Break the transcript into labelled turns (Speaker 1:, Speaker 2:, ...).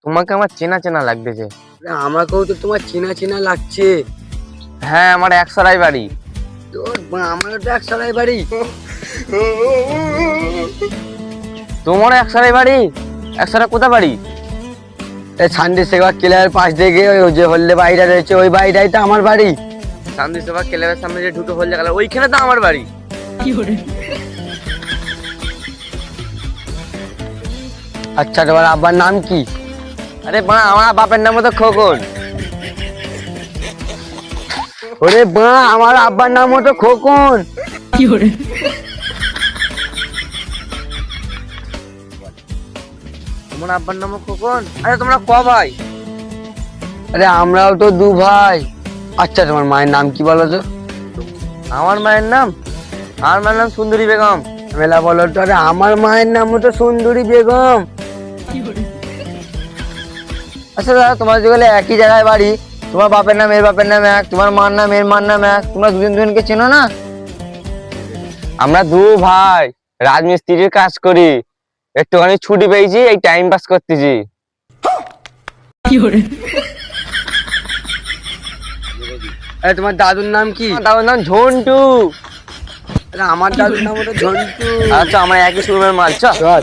Speaker 1: তোমাকে আমার চেনা চেনা লাগতেছে।
Speaker 2: আমাকেও তো তোমার চেনা চেনা লাগছে।
Speaker 1: হ্যাঁ, আমার একসরাই বাড়ি।
Speaker 2: আমারও তো একসাথে বাড়ি।
Speaker 1: তোমারও একসরাই বাড়ি? একসরা কোথা বাড়ি?
Speaker 2: এই শান্তি সেবা ক্লাবের পাশ থেকে ওই যে হলদে বাড়িটা রয়েছে, ওই বাড়িটাই তো আমার বাড়ি।
Speaker 1: শান্তি সেবা ক্লাবের সামনে যে ঢুকে হল গেল, ওইখানে তো আমার বাড়ি।
Speaker 2: আচ্ছা, তোমার আব্বার নাম কি?
Speaker 1: আরে বাঁ, আমার বাপের নাম তো খোকন।
Speaker 2: ওরে বা, আমার আব্বার নাম হতো খোকন।
Speaker 1: তোমার আব্বার নাম খোকন? আরে তোমরা ক ভাই?
Speaker 2: আরে আমরাও তো দু ভাই। আচ্ছা, তোমার মায়ের নাম কি বলো তো?
Speaker 1: আমার মায়ের নাম সুন্দরী বেগম।
Speaker 2: মেলা বলো তো। আরে আমার মায়ের নাম হতো সুন্দরী বেগম।
Speaker 1: আচ্ছা দাদা, তোমার যেগুলো একই জায়গায় বাড়ি, তোমার বাপের নাম এর বাপের নাম এক, তোমার মার নাম এর মার নাম এক, তোমরা দুজন দুজনকে চেনো না? আমরা দু ভাই রাজমিস্ত্রির কাজ করি, একটুখানি ছুটি পেয়েছি, এই টাইম পাস করতেছি।
Speaker 2: আরে তোমার দাদুর নাম কি?
Speaker 1: আমার দাদুর নাম ঝন্টু।
Speaker 2: আরে আমার দাদুর নাম হতো ঝন্টু।
Speaker 1: আচ্ছা, আমরা একই শোরুমের মাল। চল।